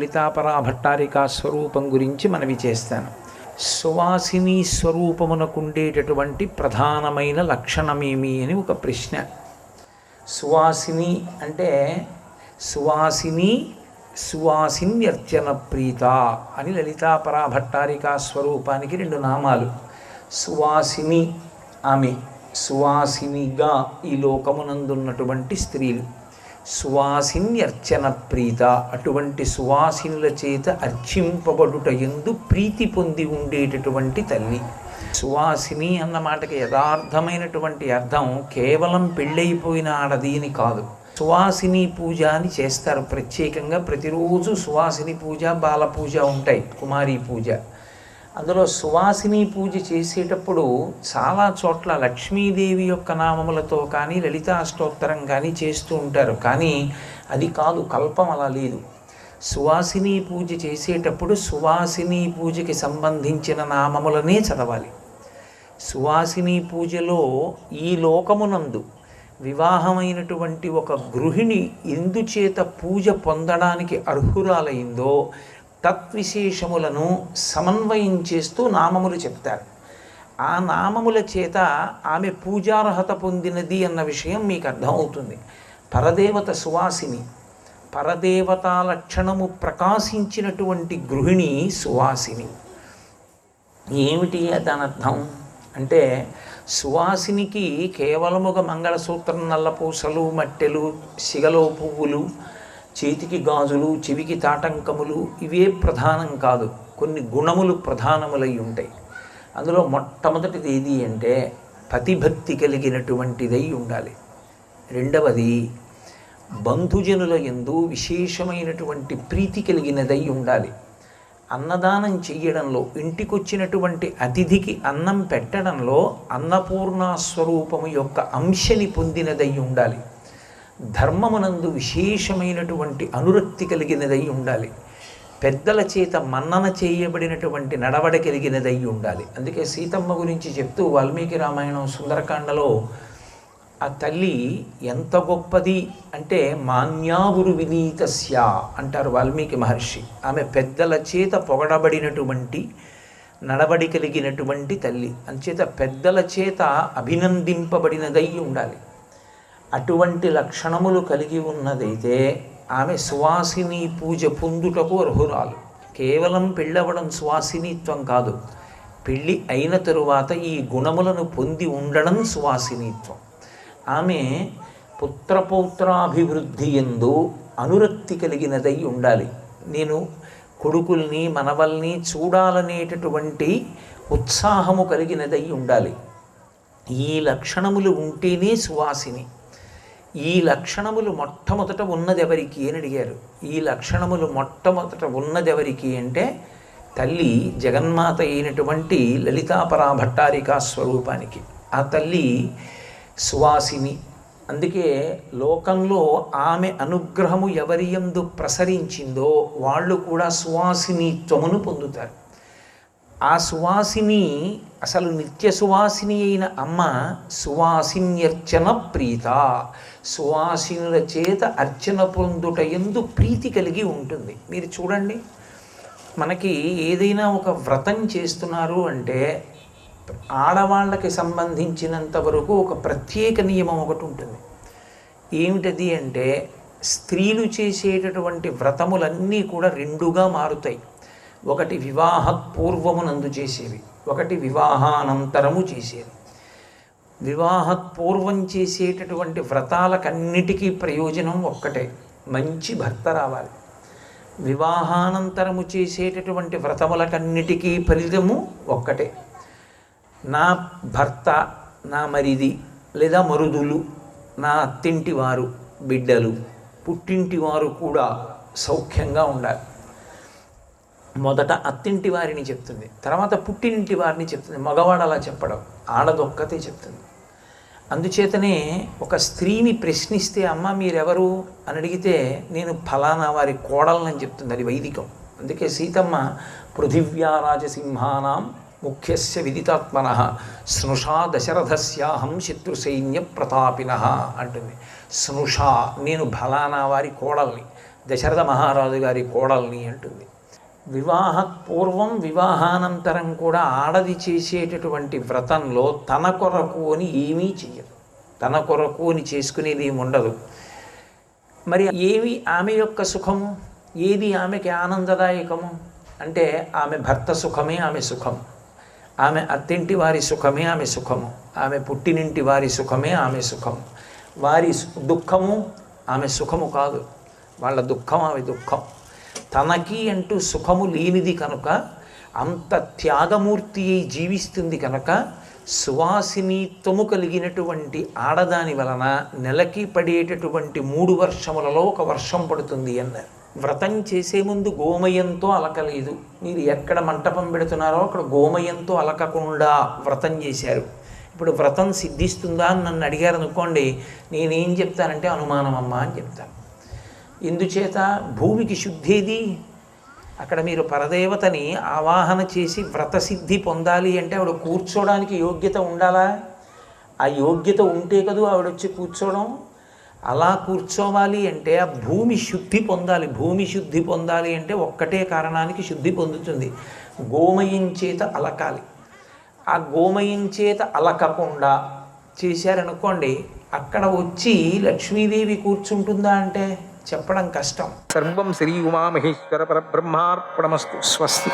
లలితాపరా భట్టారికా స్వరూపం గురించి మనవి చేస్తాను. సువాసిని స్వరూపమునకుండేటటువంటి ప్రధానమైన లక్షణమేమి అని ఒక ప్రశ్న. సువాసిని అంటే సువాసిని సువాసిన్యర్చన ప్రీత అని లలితాపరా భట్టారికా స్వరూపానికి రెండు నామాలు. సువాసిని ఆమె, సువాసినిగా ఈ లోకమునందున్నటువంటి స్త్రీలు. సువాసిన్యర్చన ప్రీత, అటువంటి సువాసినుల చేత అర్చింపబడుట యందు ప్రీతి పొంది ఉండేటటువంటి తల్లి. సువాసిని అన్న మాటకి యథార్థమైనటువంటి అర్థం కేవలం పెళ్ళైపోయిన ఆడది అని కాదు. సువాసిని పూజ అని చేస్తారు ప్రత్యేకంగా. ప్రతిరోజు సువాసిని పూజ, బాల పూజ ఉంటాయి, కుమారీ పూజ. అందులో సువాసిని పూజ చేసేటప్పుడు చాలా చోట్ల లక్ష్మీదేవి యొక్క నామములతో కానీ లలితా స్తోత్రం కానీ చేస్తూ ఉంటారు. కానీ అది కాదు, కల్పం అలా లేదు. సువాసిని పూజ చేసేటప్పుడు సువాసిని పూజకి సంబంధించిన నామములనే చదవాలి. సువాసిని పూజలో ఈ లోకమునందు వివాహమైనటువంటి ఒక గృహిణి ఎందుచేత పూజ పొందడానికి అర్హురాలైందో తత్విశేషములను సమన్వయం చేస్తూ నామములు చెప్తారు. ఆ నామముల చేత ఆమె పూజార్హత పొందినది అన్న విషయం మీకు అర్థమవుతుంది. పరదేవత సువాసిని, పరదేవతా లక్షణము ప్రకాశించినటువంటి గృహిణి సువాసిని. ఏమిటి దాని అర్థం అంటే, సువాసినికి కేవలముగా మంగళసూత్రం, నల్లపూసలు, మట్టెలు, సిగలో పువ్వులు, చేతికి గాజులు, చెవికి తాటంకములు ఇవే ప్రధానం కాదు. కొన్ని గుణములు ప్రధానములై ఉంటాయి. అందులో మొట్టమొదటిది ఏది అంటే పతిభక్తి కలిగినటువంటిదై ఉండాలి. రెండవది బంధుజనుల యందు విశేషమైనటువంటి ప్రీతి కలిగినదై ఉండాలి. అన్నదానం చెయ్యడంలో, ఇంటికొచ్చినటువంటి అతిథికి అన్నం పెట్టడంలో అన్నపూర్ణా స్వరూపము యొక్క అంశని పొందినదై ఉండాలి. ధర్మమునందు విశేషమైనటువంటి అనురక్తి కలిగినదై ఉండాలి. పెద్దల చేత మన్నన చేయబడినటువంటి నడవడ కలిగినదై ఉండాలి. అందుకే సీతమ్మ గురించి చెప్తూ వాల్మీకి రామాయణం సుందరకాండలో ఆ తల్లి ఎంత గొప్పది అంటే మాన్యావురు వినీతస్య అంటారు వాల్మీకి మహర్షి. ఆమె పెద్దల చేత పొగడబడినటువంటి నడవడి కలిగినటువంటి తల్లి. అంచేత పెద్దల చేత అభినందింపబడినదై ఉండాలి. అటువంటి లక్షణములు కలిగి ఉన్నదైతే ఆమె సువాసిని పూజ పొందుటకు అర్హురాలు. కేవలం పెళ్ళవడం సువాసినిత్వం కాదు, పెళ్ళి అయిన తరువాత ఈ గుణములను పొంది ఉండడం సువాసినిత్వం. ఆమె పుత్రపౌత్రాభివృద్ధి యందు అనురక్తి కలిగినదై ఉండాలి. నేను కొడుకుల్ని మనవల్ని చూడాలనేటటువంటి ఉత్సాహము కలిగినదై ఉండాలి. ఈ లక్షణములు ఉంటేనే సువాసిని. ఈ లక్షణములు మొట్టమొదట ఉన్నదెవరికి అని అడిగారు. ఈ లక్షణములు మొట్టమొదట ఉన్నదెవరికి అంటే తల్లి జగన్మాత అయినటువంటి లలితాపరా భట్టారికా స్వరూపానికి. ఆ తల్లి సువాసిని. అందుకే లోకంలో ఆమె అనుగ్రహము ఎవరి యందు ప్రసరించిందో వాళ్ళు కూడా సువాసినిత్వమును పొందుతారు. ఆ సువాసిని అసలు నిత్య సువాసిని అయిన అమ్మ సువాసిన్యర్చన ప్రీత, సువాసినుల చేత అర్చన పొందుట యందు ప్రీతి కలిగి ఉంటుంది. మీరు చూడండి, మనకి ఏదైనా ఒక వ్రతం చేస్తున్నారు అంటే ఆడవాళ్ళకి సంబంధించినంత వరకు ఒక ప్రత్యేక నియమం ఒకటి ఉంటుంది. ఏమిటది అంటే స్త్రీలు చేసేటటువంటి వ్రతములన్నీ కూడా రెండుగా మారుతాయి. ఒకటి వివాహపూర్వమునందు చేసేవి, ఒకటి వివాహానంతరము చేసేవి. వివాహపూర్వం చేసేటటువంటి వ్రతాలకన్నిటికీ ప్రయోజనం ఒక్కటే, మంచి భర్త రావాలి. వివాహానంతరము చేసేటటువంటి వ్రతములకన్నిటికీ ఫలితము ఒక్కటే, నా భర్త, నా మరిది లేదా మరుదులు, నా అత్తింటి వారు, బిడ్డలు, పుట్టింటి వారు కూడా సౌఖ్యంగా ఉండాలి. మొదట అత్తింటి వారిని చెప్తుంది, తర్వాత పుట్టినింటి వారిని చెప్తుంది. మగవాడు అలా చెప్పడం, ఆడదొక్కతే చెప్తుంది. అందుచేతనే ఒక స్త్రీని ప్రశ్నిస్తే అమ్మ మీరెవరు అని అడిగితే నేను ఫలానా వారి కోడలని చెప్తుంది. అది వైదికం. అందుకే సీతమ్మ పృథివ్యా రాజసింహానాం ముఖ్యస్య విదితాత్మన స్నుషా దశరథస్యాహం శత్రుసైన్య ప్రతాపిన అంటుంది. స్నుషా, నేను ఫలానా వారి కోడల్ని, దశరథ మహారాజు గారి కోడల్ని అంటుంది. వివాహ పూర్వం వివాహానంతరం కూడా ఆడది చేసేటటువంటి వ్రతంలో తన కొరకు అని ఏమీ చెయ్యదు. తన కొరకు అని చేసుకునేది ఏమి ఉండదు. మరి ఏవి ఆమె యొక్క సుఖము, ఏది ఆమెకి ఆనందదాయకము అంటే ఆమె భర్త సుఖమే ఆమె సుఖము, ఆమె అత్తింటి వారి సుఖమే ఆమె సుఖము, ఆమె పుట్టినింటి వారి సుఖమే ఆమె సుఖము. వారి దుఃఖము ఆమె సుఖము కాదు, వాళ్ళ దుఃఖం ఆమె దుఃఖం. తనకి అంటూ సుఖము లేనిది కనుక, అంత త్యాగమూర్తి అయి జీవిస్తుంది కనుక, సువాసినిత్వము కలిగినటువంటి ఆడదాని వలన నెలకి పడేటటువంటి 3 వర్షములలో 1 వర్షం పడుతుంది అన్నారు. వ్రతం చేసే ముందు గోమయంతో అలకలేదు. మీరు ఎక్కడ మంటపం పెడుతున్నారో అక్కడ గోమయంతో అలకకుండా వ్రతం చేశారు. ఇప్పుడు వ్రతం సిద్ధిస్తుందా అని నన్ను అడిగారు అనుకోండి, నేనేం చెప్తానంటే అనుమానం అమ్మా అని చెప్తాను. ఎందుచేత భూమికి శుద్ధేది. అక్కడ మీరు పరదేవతని ఆవాహన చేసి వ్రతసిద్ధి పొందాలి అంటే ఆవిడ కూర్చోడానికి యోగ్యత ఉండాలా? ఆ యోగ్యత ఉంటే కదూ ఆవిడొచ్చి కూర్చోవడం. అలా కూర్చోవాలి అంటే ఆ భూమి శుద్ధి పొందాలి. భూమి శుద్ధి పొందాలి అంటే ఒక్కటే కారణానికి శుద్ధి పొందుతుంది, గోమయం చేత అలకాలి. ఆ గోమయం చేత అలకకుండా చేశారనుకోండి, అక్కడ వచ్చి లక్ష్మీదేవి కూర్చుంటుందా అంటే చెప్పడం కష్టం. సర్వం శ్రీ ఉమామహేశ్వర పరబ్రహ్మార్పణమస్తు. స్వస్తి.